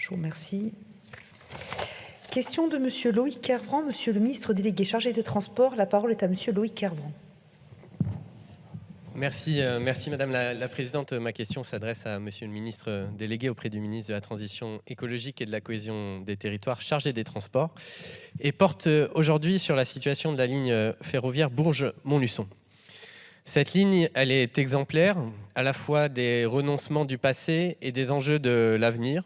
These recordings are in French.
Je vous remercie. Question de Monsieur Loïc Kervran, Monsieur le ministre délégué chargé des Transports. La parole est à Monsieur Loïc Kervran. Merci Madame la Présidente. Ma question s'adresse à Monsieur le ministre délégué auprès du ministre de la Transition écologique et de la cohésion des territoires chargé des Transports et porte aujourd'hui sur la situation de la ligne ferroviaire Bourges-Montluçon. Cette ligne, elle est exemplaire à la fois des renoncements du passé et des enjeux de l'avenir.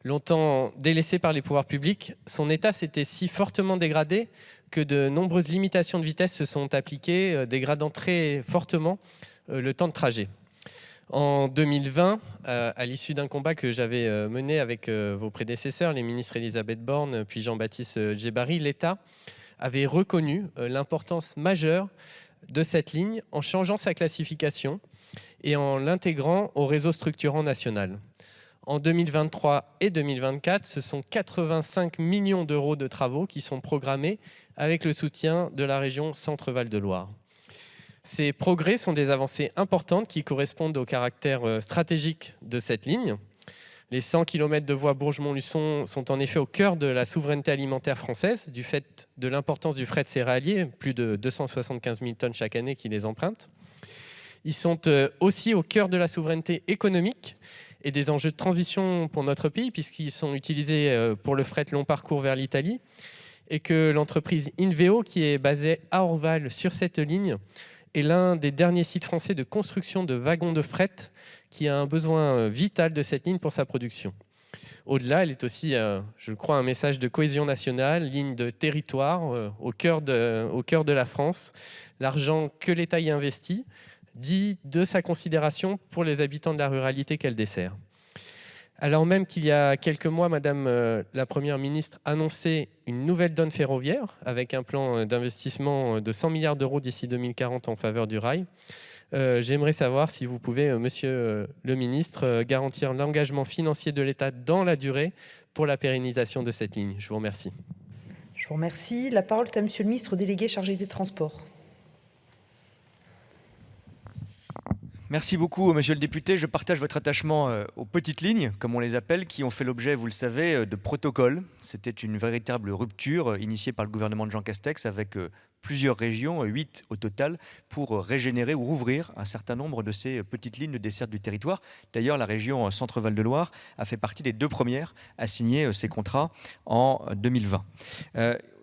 Longtemps délaissée par les pouvoirs publics, son état s'était si fortement dégradé que de nombreuses limitations de vitesse se sont appliquées, dégradant très fortement le temps de trajet. En 2020, à l'issue d'un combat que j'avais mené avec vos prédécesseurs, les ministres Elisabeth Borne puis Jean-Baptiste Djebbari, l'État avait reconnu l'importance majeure de cette ligne en changeant sa classification et en l'intégrant au réseau structurant national. En 2023 et 2024, ce sont 85 millions d'euros de travaux qui sont programmés avec le soutien de la région Centre-Val de Loire. Ces progrès sont des avancées importantes qui correspondent au caractère stratégique de cette ligne. Les 100 km de voies Bourges-Montluçon sont en effet au cœur de la souveraineté alimentaire française, du fait de l'importance du fret céréalier, plus de 275 000 tonnes chaque année qui les empruntent. Ils sont aussi au cœur de la souveraineté économique et des enjeux de transition pour notre pays, puisqu'ils sont utilisés pour le fret long parcours vers l'Italie, et que l'entreprise Inveo, qui est basée à Orval sur cette ligne, est l'un des derniers sites français de construction de wagons de fret qui a un besoin vital de cette ligne pour sa production. Au-delà, elle est aussi, je crois, un message de cohésion nationale, ligne de territoire, au cœur de la France. L'argent que l'État y investit dit de sa considération pour les habitants de la ruralité qu'elle dessert. Alors même qu'il y a quelques mois, Madame la Première ministre annonçait une nouvelle donne ferroviaire avec un plan d'investissement de 100 milliards d'euros d'ici 2040 en faveur du rail, j'aimerais savoir si vous pouvez, Monsieur le ministre, garantir l'engagement financier de l'État dans la durée pour la pérennisation de cette ligne. Je vous remercie. Je vous remercie. La parole est à Monsieur le ministre délégué chargé des Transports. Merci beaucoup, monsieur le député. Je partage votre attachement aux petites lignes, comme on les appelle, qui ont fait l'objet, vous le savez, de protocoles. C'était une véritable rupture initiée par le gouvernement de Jean Castex avec plusieurs régions, 8 au total, pour régénérer ou rouvrir un certain nombre de ces petites lignes de desserte du territoire. D'ailleurs, la région Centre-Val de Loire a fait partie des 2 premières à signer ces contrats en 2020.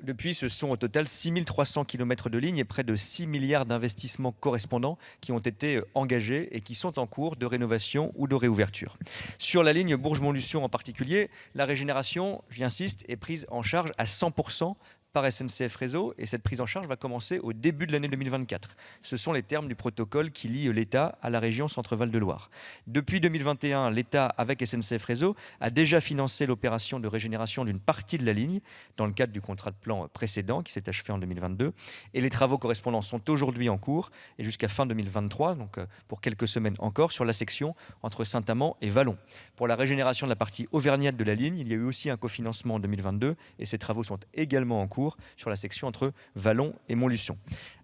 Depuis, ce sont au total 6300 km de lignes et près de 6 milliards d'investissements correspondants qui ont été engagés et qui sont en cours de rénovation ou de réouverture. Sur la ligne Bourges-Montluçon en particulier, la régénération, j'y insiste, est prise en charge à 100% par SNCF Réseau et cette prise en charge va commencer au début de l'année 2024. Ce sont les termes du protocole qui lie l'État à la région Centre-Val de Loire. Depuis 2021, l'État, avec SNCF Réseau, a déjà financé l'opération de régénération d'une partie de la ligne dans le cadre du contrat de plan précédent qui s'est achevé en 2022. Et les travaux correspondants sont aujourd'hui en cours et jusqu'à fin 2023, donc pour quelques semaines encore, sur la section entre Saint-Amand et Vallon. Pour la régénération de la partie auvergnate de la ligne, il y a eu aussi un cofinancement en 2022 et ces travaux sont également en cours sur la section entre Vallon et Montluçon.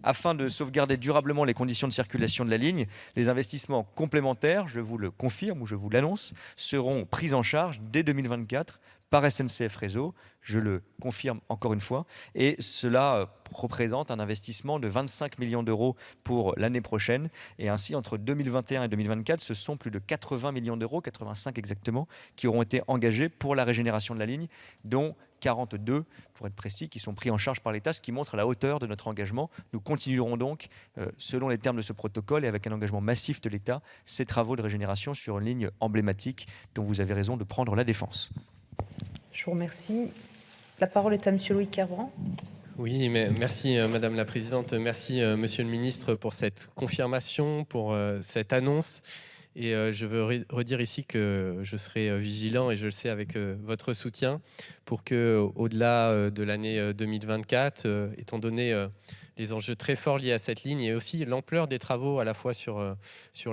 Afin de sauvegarder durablement les conditions de circulation de la ligne, les investissements complémentaires, je vous le confirme ou je vous l'annonce, seront pris en charge dès 2024 par SNCF Réseau, je le confirme encore une fois, et cela représente un investissement de 25 millions d'euros pour l'année prochaine, et ainsi entre 2021 et 2024, ce sont plus de 80 millions d'euros, 85 exactement, qui auront été engagés pour la régénération de la ligne, dont 42, pour être précis, qui sont pris en charge par l'État, ce qui montre la hauteur de notre engagement. Nous continuerons donc, selon les termes de ce protocole et avec un engagement massif de l'État, ces travaux de régénération sur une ligne emblématique dont vous avez raison de prendre la défense. Je vous remercie. La parole est à Monsieur Loïc Kervran. Oui, mais merci Madame la Présidente, merci Monsieur le Ministre pour cette confirmation, pour cette annonce. Et je veux redire ici que je serai vigilant, et je le sais avec votre soutien, pour que, au-delà de l'année 2024, étant donné les enjeux très forts liés à cette ligne et aussi l'ampleur des travaux à la fois sur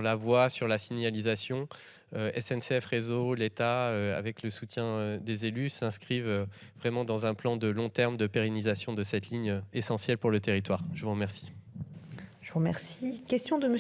la voie, sur la signalisation, SNCF Réseau, l'État, avec le soutien des élus, s'inscrivent vraiment dans un plan de long terme de pérennisation de cette ligne essentielle pour le territoire. Je vous remercie. Je vous remercie. Question de Monsieur